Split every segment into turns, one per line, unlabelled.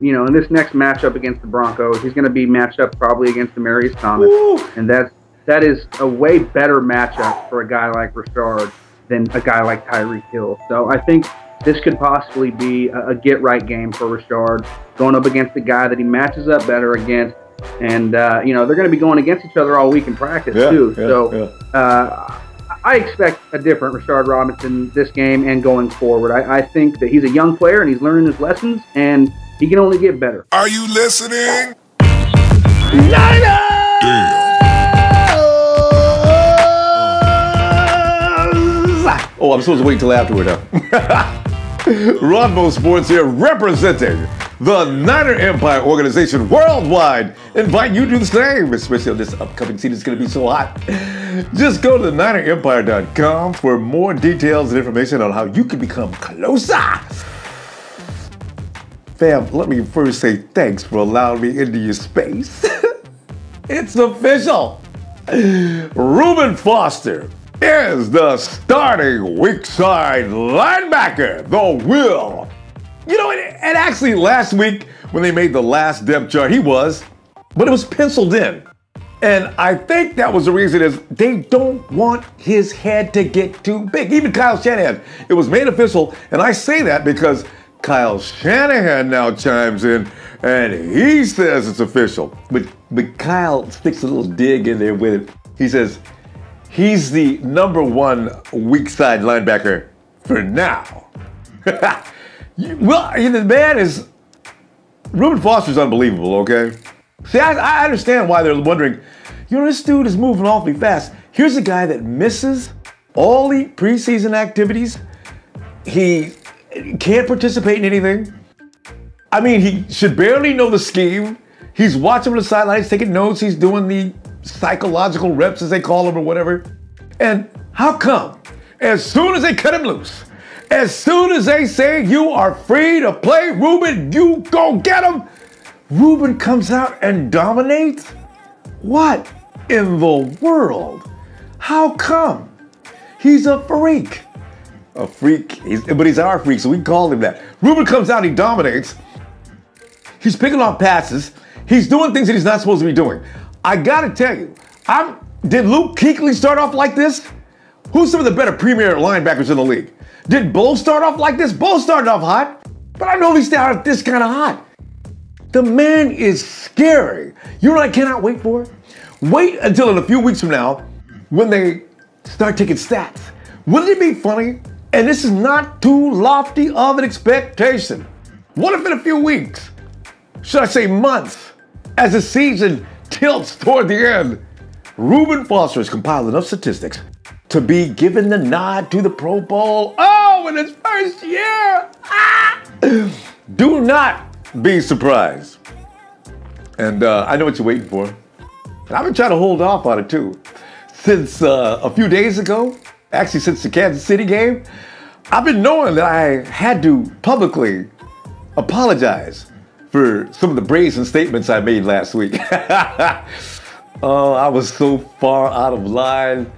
in this next matchup against the Broncos, he's going to be matched up probably against Demaryius Thomas.
Woo.
And that is a way better matchup for a guy like Rashard than a guy like Tyreek Hill. So I think this could possibly be a get-right game for Rashard, going up against a guy that he matches up better against. And, they're going to be going against each other all week in practice, too. I expect a different Rashard Robinson this game and going forward. I think that he's a young player and he's learning his lessons, and he can only get better.
Are you listening?
Niners! Oh, I'm supposed to wait till afterward now. Ronbo Sports here, representing the Niner Empire organization worldwide. Invite you to do the same, especially on this upcoming season. It's going to be so hot. Just go to ninerempire.com for more details and information on how you can become closer. Fam, let me first say thanks for allowing me into your space. It's official. Reuben Foster is the starting weak side linebacker, the Will. And actually last week when they made the last depth chart, he was, but it was penciled in. And I think that was the reason is they don't want his head to get too big. Even Kyle Shanahan, it was made official. And I say that because Kyle Shanahan now chimes in and he says it's official. But Kyle sticks a little dig in there with it. He says he's the #1 weak side linebacker for now. Well, the man is, Reuben Foster's unbelievable, okay? See, I understand why they're wondering, this dude is moving awfully fast. Here's a guy that misses all the preseason activities. He can't participate in anything. I mean, he should barely know the scheme. He's watching from the sidelines, taking notes. He's doing the psychological reps, as they call them, or whatever. And how come, as soon as they cut him loose, as soon as they say you are free to play, Reuben, you go get him, Reuben comes out and dominates? What in the world? How come? He's a freak. A freak, but he's our freak, so we call him that. Reuben comes out, he dominates. He's picking off passes. He's doing things that he's not supposed to be doing. I gotta tell you, did Luke Kuechly start off like this? Who's some of the better premier linebackers in the league? Did Bo start off like this? Bo started off hot, but I know he started this kind of hot. The man is scary. You know what I cannot wait for? Wait until in a few weeks from now when they start taking stats. Wouldn't it be funny? And this is not too lofty of an expectation. What if in a few weeks, should I say months, as the season tilts toward the end, Reuben Foster has compiled enough statistics to be given the nod to the Pro Bowl? Oh, in his first year! Do not be surprised. And I know what you're waiting for. And I've been trying to hold off on it too. Since a few days ago, actually since the Kansas City game, I've been knowing that I had to publicly apologize for some of the brazen statements I made last week. Oh, I was so far out of line.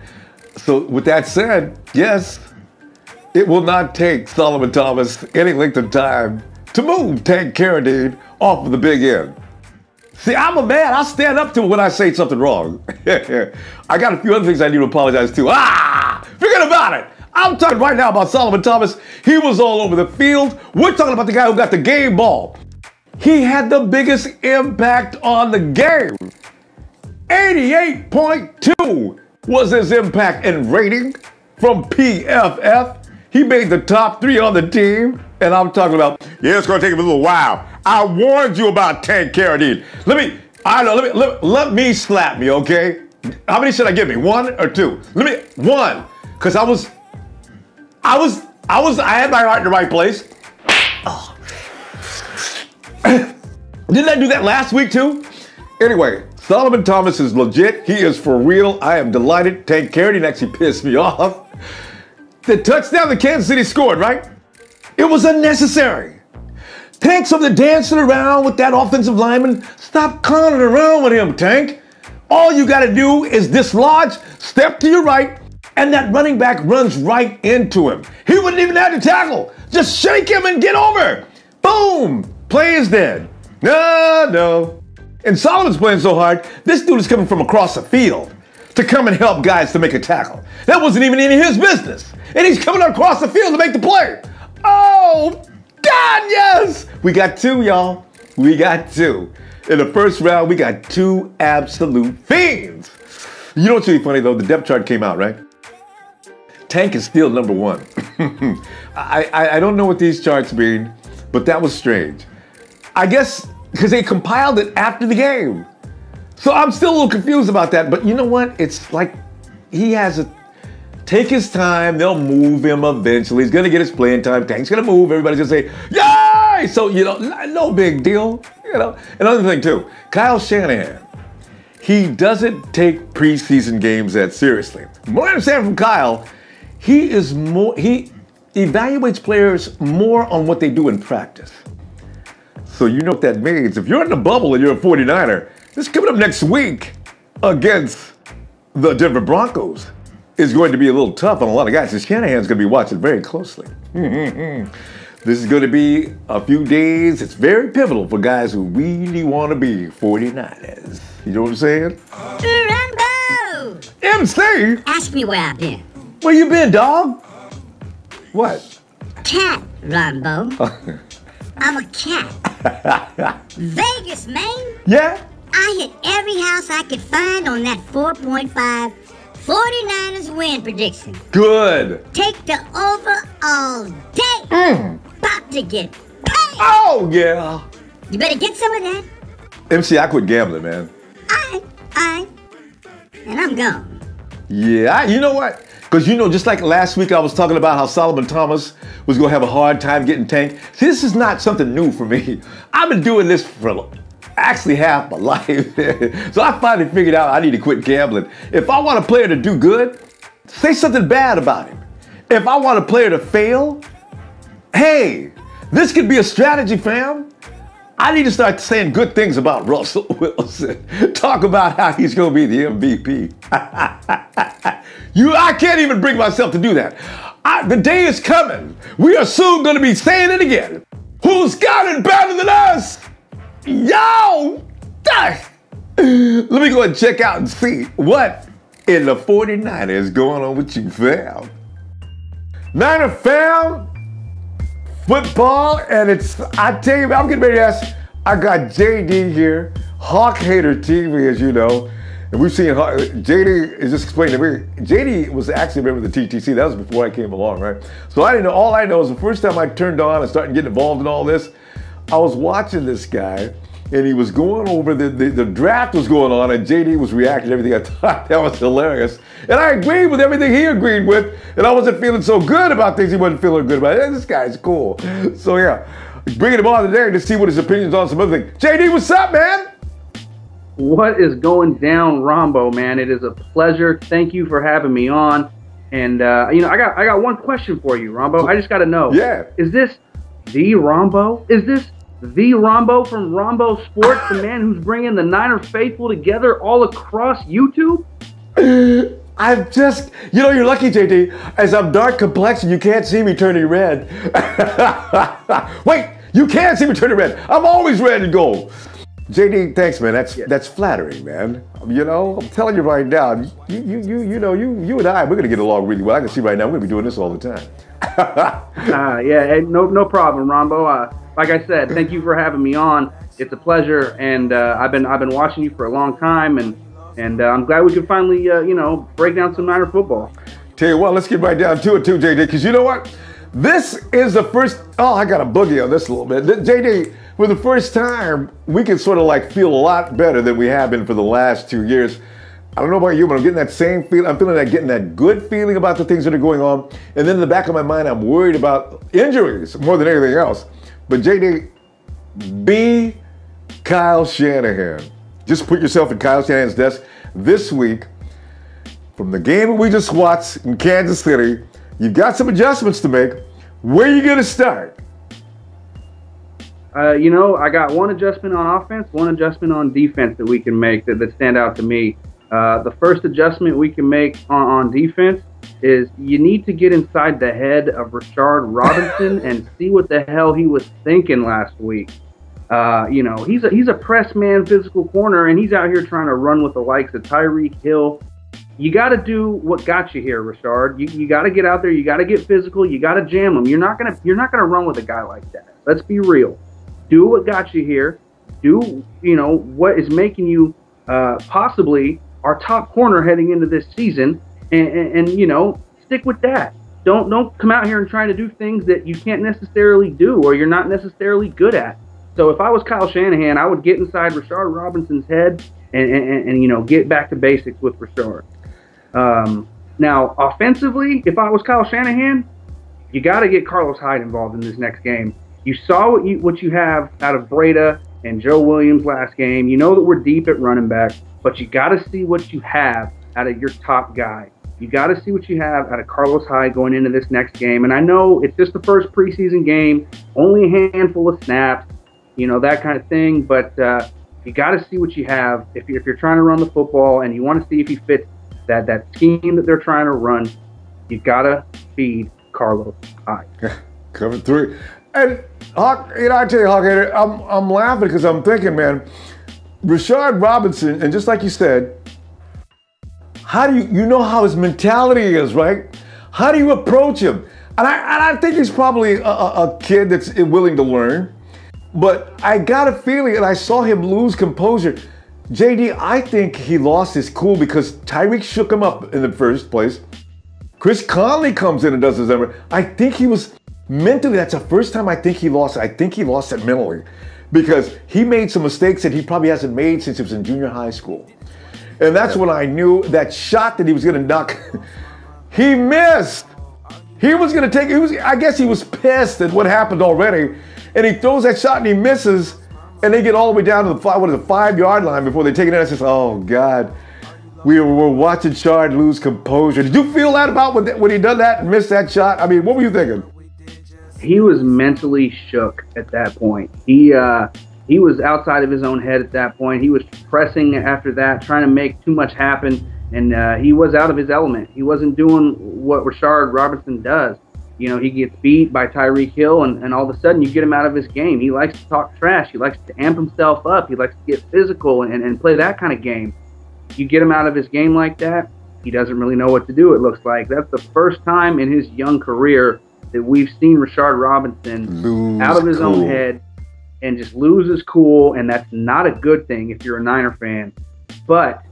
So with that said, yes, it will not take Sullivan Thomas any length of time to move Tank Carradine off of the big end. See, I'm a man. I'll stand up to it when I say something wrong. I got a few other things I need to apologize to. Forget about it. I'm talking right now about Sullivan Thomas. He was all over the field. We're talking about the guy who got the game ball. He had the biggest impact on the game. 88.2 was his impact and rating from PFF. He made the top 3 on the team. And I'm talking about, yeah, it's going to take him a little while. I warned you about Tank Carradine. Let me slap me, okay? How many should I give me? 1 or 2? 1. Because I had my heart in the right place. Oh. Didn't I do that last week too? Anyway, Sullivan Thomas is legit. He is for real. I am delighted. Tank Carradine actually pissed me off. The touchdown that Kansas City scored, right? It was unnecessary. Tank's something dancing around with that offensive lineman. Stop clowning around with him, Tank. All you got to do is dislodge, step to your right, and that running back runs right into him. He wouldn't even have to tackle. Just shake him and get over. Boom. Play is dead. No. And Solomon's playing so hard, this dude is coming from across the field to come and help guys to make a tackle. That wasn't even any of his business. And he's coming across the field to make the play. Oh, God, yes! We got two, y'all. We got two. In the first round, we got two absolute fiends. You know what's really funny, though? The depth chart came out, right? Tank is still number one. I don't know what these charts mean, but that was strange. I guess because they compiled it after the game. So I'm still a little confused about that. But you know what? It's like he has to take his time. They'll move him eventually. He's going to get his playing time. Tank's going to move. Everybody's going to say, yay! So, no big deal. Another thing, too. Kyle Shanahan. He doesn't take preseason games that seriously. From what I understand from Kyle, he evaluates players more on what they do in practice. So you know what that means. If you're in the bubble and you're a 49er, this coming up next week against the Denver Broncos is going to be a little tough on a lot of guys. Shanahan's going to be watching very closely. This is going to be a few days. It's very pivotal for guys who really want to be 49ers. You know what I'm saying?
Ronbo!
MC!
Ask me where I've been.
Where you been, dog? What?
Cat, Ronbo. I'm a cat. Vegas, man.
Yeah?
I hit every house I could find on that 4.5 49ers win prediction.
Good.
Take the over all day. About to get paid.
Oh, yeah.
You better get some of that.
MC, I quit gambling, man.
And I'm gone.
Yeah, you know what? Because, just like last week I was talking about how Sullivan Thomas was going to have a hard time getting tanked. See, this is not something new for me. I've been doing this for actually half my life. So I finally figured out I need to quit gambling. If I want a player to do good, say something bad about him. If I want a player to fail, hey, this could be a strategy, fam. I need to start saying good things about Russell Wilson. Talk about how he's going to be the MVP. I can't even bring myself to do that. The day is coming. We are soon going to be saying it again. Who's got it better than us? Yo! Let me go and check out and see what in the 49ers is going on with you, fam. Niner fam, football, and I tell you, I'm getting ready to ask, I got JD here, Hawk Hater TV, as you know, and we've seen, JD is just explaining to me, JD was actually a member of the TTC, that was before I came along, right? So I didn't know, all I know is the first time I turned on and started getting involved in all this, I was watching this guy, and he was going over, the draft was going on, and JD was reacting to everything. I thought that was hilarious. And I agreed with everything he agreed with, and I wasn't feeling so good about things he wasn't feeling good about. This guy's cool. So yeah, bringing him on today to see what his opinions on some other things. JD, what's up, man?
What is going down, Ronbo, man? It is a pleasure. Thank you for having me on. And, I got one question for you, Ronbo. I just got to know.
Yeah.
Is this the Ronbo? Is this the Ronbo from Ronbo Sports, the man who's bringing the Niner faithful together all across YouTube?
I'm just, you're lucky, JD, as I'm dark complexion, you can't see me turning red. Wait, you can't see me turning red. I'm always red and gold. JD, thanks, man. That's flattering, man. I'm telling you right now, you and I, we're gonna get along really well. I can see right now we're gonna be doing this all the time.
No problem, Ronbo. Like I said, thank you for having me on. It's a pleasure, and I've been watching you for a long time, and I'm glad we could finally break down some Niner football.
Tell you what, let's get right down to it too, JD, because you know what? This is the first. Oh, I got a boogie on this a little bit, JD. For the first time, we can sort of feel a lot better than we have been for the last 2 years. I don't know about you, but I'm getting that same feeling. I'm getting that good feeling about the things that are going on. And then in the back of my mind, I'm worried about injuries more than anything else. But JD, be Kyle Shanahan. Just put yourself in Kyle Shanahan's desk this week. From the game that we just watched in Kansas City, you've got some adjustments to make. Where are you going to start?
I got one adjustment on offense, one adjustment on defense that we can make that stand out to me. The first adjustment we can make on defense is you need to get inside the head of Rashard Robinson and see what the hell he was thinking last week. He's a press man, physical corner, and he's out here trying to run with the likes of Tyreek Hill. You got to do what got you here, Rashard. You got to get out there. You got to get physical. You got to jam them. You're not gonna run with a guy like that. Let's be real. Do what got you here. Do what is making you possibly our top corner heading into this season, and stick with that. Don't come out here and try to do things that you can't necessarily do or you're not necessarily good at. So if I was Kyle Shanahan, I would get inside Rashard Robinson's head and get back to basics with Rashard. Now, offensively, if I was Kyle Shanahan, you got to get Carlos Hyde involved in this next game. You saw what you have out of Breida and Joe Williams last game. You know that we're deep at running back, but you got to see what you have out of your top guy. You got to see what you have out of Carlos Hyde going into this next game. And I know it's just the first preseason game, only a handful of snaps, that kind of thing. But you got to see what you have if you're trying to run the football and you want to see if he fits that scheme that they're trying to run. You got to feed Carlos Hyde.
Cover three. And Hawk, I tell you, Hawk, I'm laughing because I'm thinking, man, Rashard Robinson, and just like you said, how do you know how his mentality is, right? How do you approach him? And I think he's probably a kid that's willing to learn. But I got a feeling, and I saw him lose composure. JD, I think he lost his cool because Tyreek shook him up in the first place. Chris Conley comes in and does his number. I think he was mentally, that's the first time I think he lost it. I think he lost it mentally because he made some mistakes that he probably hasn't made since he was in junior high school. And that's when I knew that shot that he was going to knock, he missed. He was going to take, I guess he was pissed at what happened already. And he throws that shot and he misses. And they get all the way down to the 5-yard line before they take it in. I says, oh, God, we were watching Shard lose composure. Did you feel that about when he done that and missed that shot? I mean, what were you thinking?
He was mentally shook at that point. He was outside of his own head at that point. He was pressing after that, trying to make too much happen, and he was out of his element. He wasn't doing what Rashard Robinson does. He gets beat by Tyreek Hill, and all of a sudden you get him out of his game. He likes to talk trash. He likes to amp himself up. He likes to get physical and play that kind of game. You get him out of his game like that, he doesn't really know what to do, it looks like. That's the first time in his young career that we've seen Rashard Robinson out of his own head and just lose his cool, and that's not a good thing if you're a Niner fan. But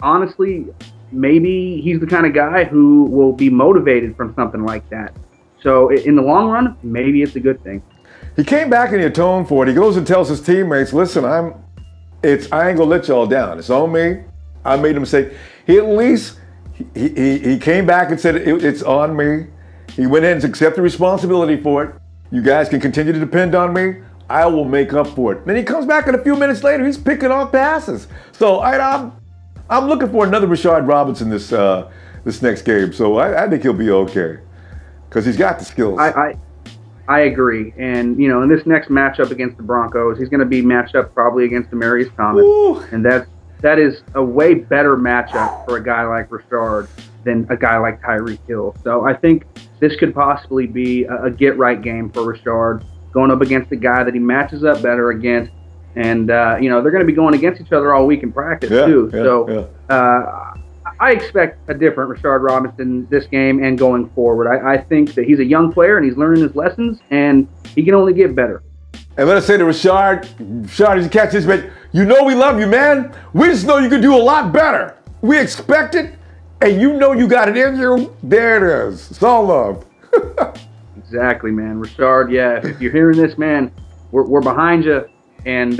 honestly, maybe he's the kind of guy who will be motivated from something like that. So in the long run, maybe it's a good thing.
He came back and he atoned for it. He goes and tells his teammates, listen, I ain't gonna let y'all down. It's on me. I made a mistake. He at least, he came back and said, it's on me. He went in and accepted responsibility for it. You guys can continue to depend on me. I will make up for it. Then he comes back and a few minutes later, he's picking off passes. So I'm looking for another Rashard Robinson this next game. So I think he'll be okay because he's got the skills.
I agree. And, in this next matchup against the Broncos, he's going to be matched up probably against Demaryius Thomas.
Ooh.
And that is a way better matchup for a guy like Rashard than a guy like Tyreek Hill. So I think this could possibly be a get-right game for Rashard, going up against a guy that he matches up better against. And, they're going to be going against each other all week in practice, too. I expect a different Rashard Robinson this game and going forward. I think that he's a young player and he's learning his lessons, and he can only get better.
And let us say to Rashard, as you catch this, man, we love you, man. We just know you can do a lot better. We expect it, and you got it in you. There it is. It's all love.
Exactly, man. Rashard, if you're hearing this, man, we're behind you. And,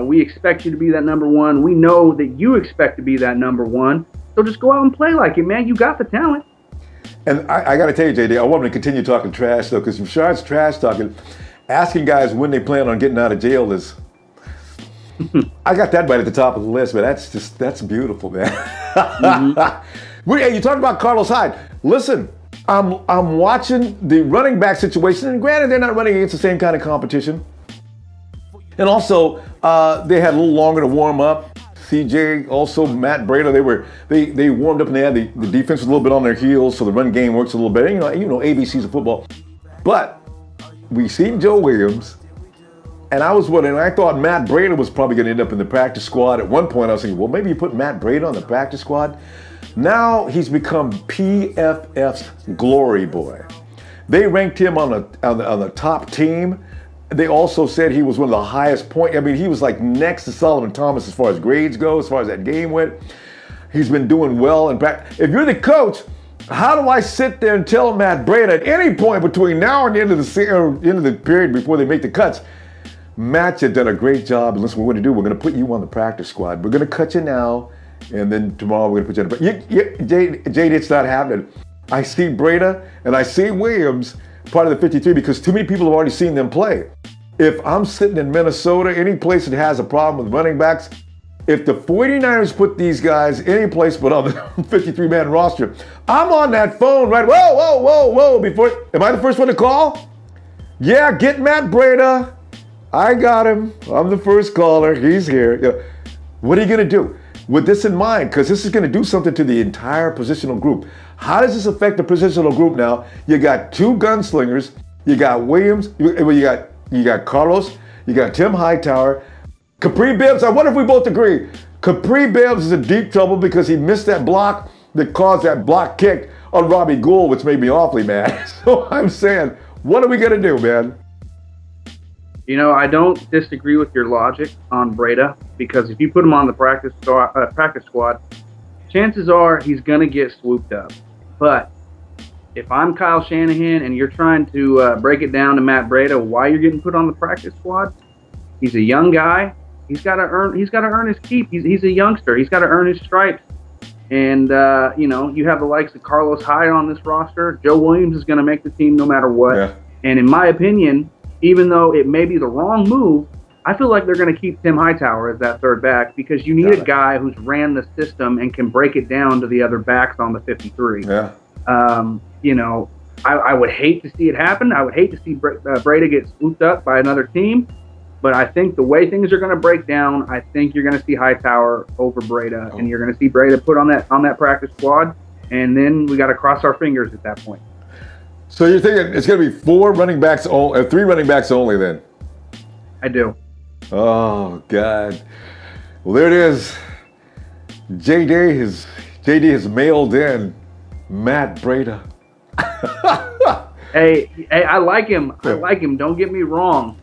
we expect you to be that number one. We know that you expect to be that number one. So just go out and play like it, man. You got the talent.
And I got to tell you, JD, I want him to continue talking trash, though, because Rashard's trash talking, asking guys when they plan on getting out of jail is, I got that right at the top of the list, but that's beautiful, man. You talked about Carlos Hyde. Listen, I'm watching the running back situation, and granted, they're not running against the same kind of competition. And also, they had a little longer to warm up. CJ, also Matt Breida, they warmed up and they had the defense was a little bit on their heels, so the run game works a little better. ABCs of football. But we've seen Joe Williams, And I was wondering, I thought Matt Breida was probably going to end up in the practice squad. At one point, I was thinking, well, maybe you put Matt Breida on the practice squad. Now he's become PFF's glory boy. They ranked him on the top team. They also said he was one of the highest point. I mean, he was like next to Sullivan Thomas as far as grades go, as far as that game went. He's been doing well. In fact, if you're the coach, how do I sit there and tell Matt Breida at any point between now and the end of the period before they make the cuts, Matt, you've done a great job, and listen, what we're going to do, we're going to put you on the practice squad. We're going to cut you now, and then tomorrow we're going to put you on the JD, it's not happening. I see Breida, and I see Williams, part of the 53, because too many people have already seen them play. If I'm sitting in Minnesota, any place that has a problem with running backs, if the 49ers put these guys any place but on the 53-man roster, I'm on that phone right, whoa, before, am I the first one to call? Yeah, get Matt Breida. I got him. I'm the first caller. He's here. You know, what are you going to do? With this in mind, because this is going to do something to the entire positional group. How does this affect the positional group now? You got two gunslingers. You got Williams. You got Carlos. You got Tim Hightower. Capri Bibbs. I wonder if we both agree. Capri Bibbs is in deep trouble because he missed that block that caused that block kick on Robbie Gould, which made me awfully mad. So I'm saying, what are we going to do, man?
You know, I don't disagree with your logic on Breida, because if you put him on the practice squad, chances are he's going to get swooped up. But if I'm Kyle Shanahan and you're trying to break it down to Matt Breida why you're getting put on the practice squad, he's a young guy. He's got to earn his keep. He's a youngster. He's got to earn his stripes. And you know, you have the likes of Carlos Hyde on this roster. Joe Williams is going to make the team no matter what. Yeah. And in my opinion, even though it may be the wrong move, I feel like they're going to keep Tim Hightower as that third back, because you need a guy who's ran the system and can break it down to the other backs on the 53.
Yeah.
You know, I would hate to see it happen. I would hate to see Breida get swooped up by another team. But I think the way things are going to break down, I think you're going to see Hightower over Breida, and you're going to see Breida put on that practice squad, and then we got to cross our fingers at that point.
So you're thinking it's going to be 3 running backs only then?
I do.
Oh, God. Well, there it is. JD has mailed in Matt Breida.
Hey, I like him. I like him. Don't get me wrong.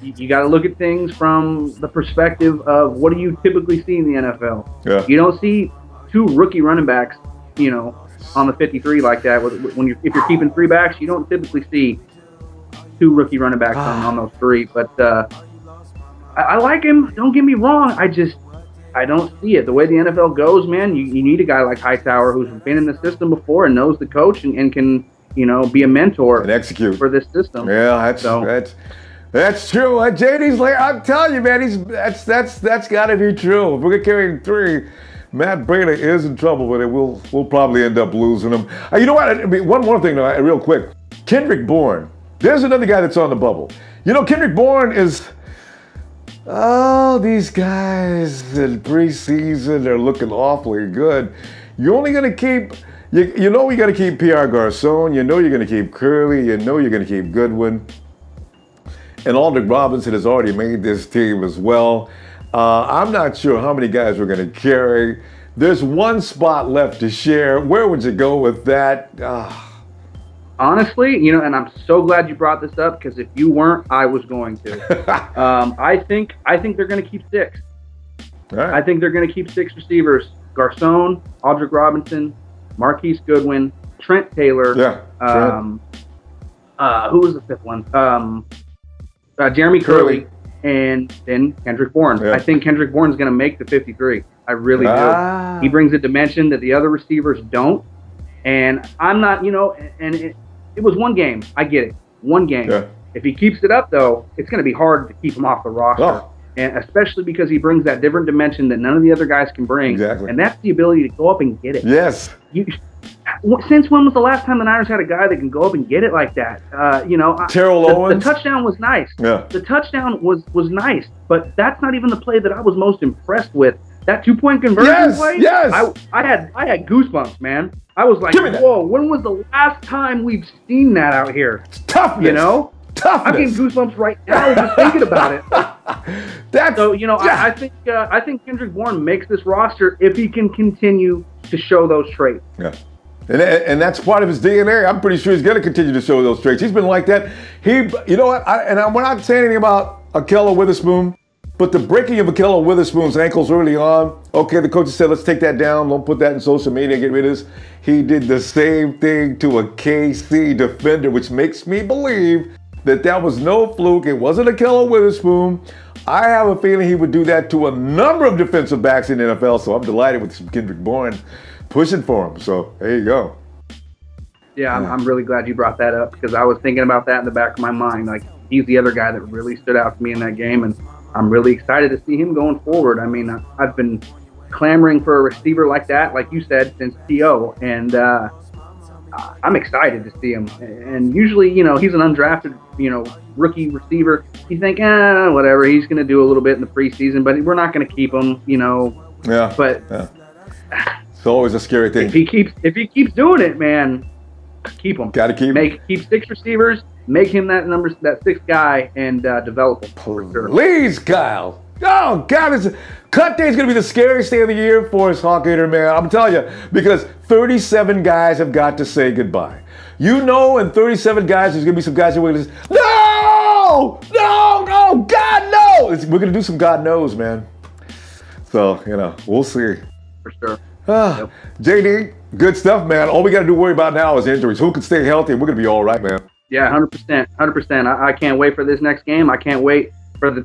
You got to look at things from the perspective of what do you typically see in the NFL.
Yeah.
You don't see 2 rookie running backs, you know, on the 53 like that. If you're keeping 3 backs, you don't typically see 2 rookie running backs on those 3. But I like him. Don't get me wrong. I don't see it. The way the NFL goes, man, you need a guy like Hightower who's been in the system before and knows the coach and can, you know, be a mentor
and execute
for this system.
Yeah, that's true. JD's like, I'm telling you, man, that's got to be true. If we're carrying 3, Matt Breida is in trouble with it. We'll probably end up losing him. You know what? I mean, one more thing, though, real quick. Kendrick Bourne. There's another guy that's on the bubble. You know, Kendrick Bourne is. Oh, these guys in preseason, they're looking awfully good. You're only going to keep. You know you got to keep Pierre Garçon. You know you're going to keep Curley. You know you're going to keep Goodwin. And Aldrick Robinson has already made this team as well. I'm not sure how many guys we're going to carry. There's 1 spot left to share. Where would you go with that?
Honestly, you know, and I'm so glad you brought this up, because if you weren't, I was going to. I think they're going to keep 6.
Right.
I think they're going to keep 6 receivers: Garçon, Aldrick Robinson, Marquise Goodwin, Trent Taylor.
Yeah.
Who was the 5th one? Jeremy Curley, and then Kendrick Bourne. Yeah. I think Kendrick Bourne is going to make the 53. I really do. He brings a dimension that the other receivers don't. And I'm not, you know, and it was 1 game. I get it. 1 game. Yeah. If he keeps it up, though, it's going to be hard to keep him off the roster. And especially because he brings that different dimension that none of the other guys can bring.
Exactly.
And that's the ability to go up and get it.
Yes.
Since when was the last time the Niners had a guy that can go up and get it like that? You know,
Terrell Owens.
The touchdown was nice.
Yeah.
The touchdown was nice, but that's not even the play that I was most impressed with. That 2-point conversion play.
Yes.
I had goosebumps, man. I was like, whoa, when was the last time we've seen that out here?
It's toughness.
You know?
Toughness.
I'm getting goosebumps right now just thinking about it. I think Kendrick Bourne makes this roster if he can continue to show those traits.
Yeah. And that's part of his DNA. I'm pretty sure he's going to continue to show those traits. He's been like that. We're not saying anything about Ahkello Witherspoon, but the breaking of Ahkello Witherspoon's ankles early on, okay, the coaches said, let's take that down. Don't put that in social media and get rid of this. He did the same thing to a KC defender, which makes me believe that was no fluke. It wasn't Ahkello Witherspoon. I have a feeling he would do that to a number of defensive backs in the NFL, so I'm delighted with some Kendrick Bourne pushing for him. So there you go.
Yeah, I'm really glad you brought that up because I was thinking about that in the back of my mind. Like, he's the other guy that really stood out to me in that game, and I'm really excited to see him going forward. I mean, I've been clamoring for a receiver like that, like you said, since T.O., and I'm excited to see him. And usually, he's an undrafted, rookie receiver. You think, whatever, he's going to do a little bit in the preseason, but we're not going to keep him,
Yeah.
But
it's always a scary thing.
If he keeps doing it, man, keep him.
Got to keep him.
Keep 6 receivers, make him that 6th guy, and develop him.
Please, Kyle. Oh, God, cut day is going to be the scariest day of the year for us, Hawk Hater, man. I'm telling you, because 37 guys have got to say goodbye. And 37 guys, there's going to be some guys who are going to say, no, God, no. We're going to do some God knows, man. So, we'll see.
For sure.
Yep. JD, good stuff, man. All we got to worry about now is injuries. Who can stay healthy, and we're going to be all right, man.
Yeah, 100%. 100%. I can't wait for this next game. I can't wait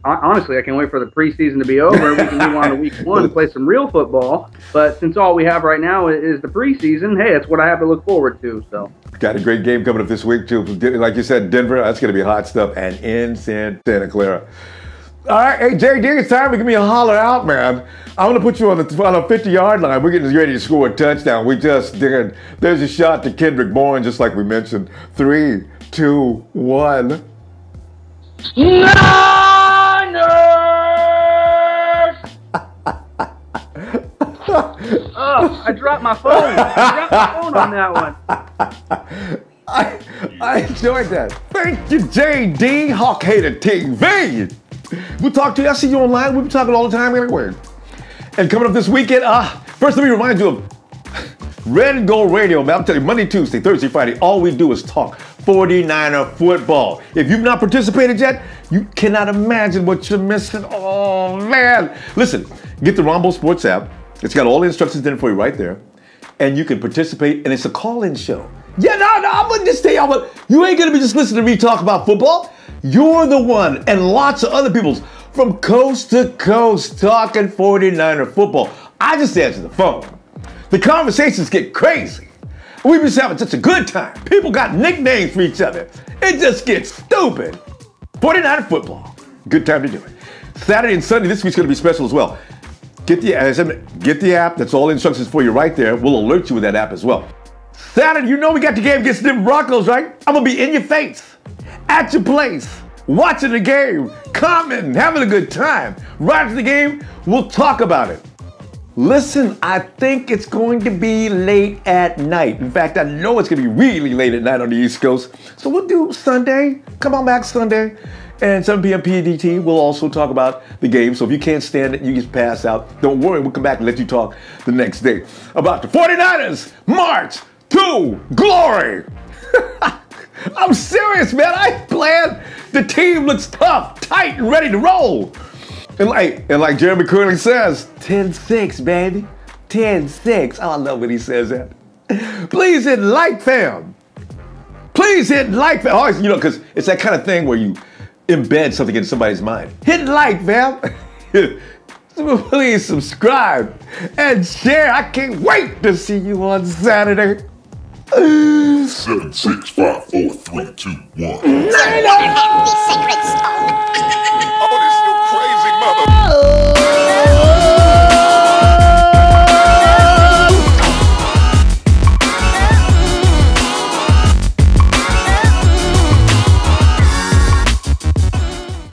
honestly, I can't wait for the preseason to be over. We can move on to week 1 and play some real football. But since all we have right now is the preseason, hey, it's what I have to look forward to. So
got a great game coming up this week, too. Like you said, Denver, that's going to be hot stuff. And in Santa Clara. All right, hey, JD, it's time to give me a holler out, man. I'm going to put you on a 50-yard line. We're getting ready to score a touchdown. We just did. There's a shot to Kendrick Born, just like we mentioned. 3, 2, 1.
Oh, I dropped my phone. On that one.
I enjoyed that. Thank you, JD, Hawk Hater TV. We'll talk to you. I see you online. We've been talking all the time anyway. And coming up this weekend, first let me remind you of Red and Gold Radio, man. I'm telling you, Monday, Tuesday, Thursday, Friday, all we do is talk 49er football. If you've not participated yet, you cannot imagine what you're missing. Oh, man. Listen, get the Ronbo Sports app. It's got all the instructions in it for you right there. And you can participate, and it's a call-in show. Yeah, no, I'm going to just tell y'all, but you ain't going to be just listening to me talk about football. You're the one, and lots of other people from coast to coast talking 49er football. I just answer the phone. The conversations get crazy. We've been having such a good time. People got nicknames for each other. It just gets stupid. 49er football. Good time to do it. Saturday and Sunday this week's going to be special as well. Get the app. That's all the instructions for you right there. We'll alert you with that app as well. Saturday, we got the game against the Broncos, right? I'm going to be in your face, at your place, watching the game, commenting, having a good time. Right after the game, we'll talk about it. Listen, I think it's going to be late at night. In fact, I know it's going to be really late at night on the East Coast. So we'll do Sunday. Come on back Sunday. And 7 p.m. PDT, we'll also talk about the game. So if you can't stand it, you just pass out. Don't worry, we'll come back and let you talk the next day about the 49ers march to glory. I'm serious, man. I planned. The team looks tough, tight, and ready to roll. And like Jeremy Curley says, 10-6, baby. 10-6. Oh, I love when he says that. Please hit like, fam. Please hit like, fam. Always, because it's that kind of thing where you embed something in somebody's mind. Hit like, fam. Please subscribe and share. I can't wait to see you on Saturday.
7, 6, 5, 4, 3, 2, 1.
Sacred stone.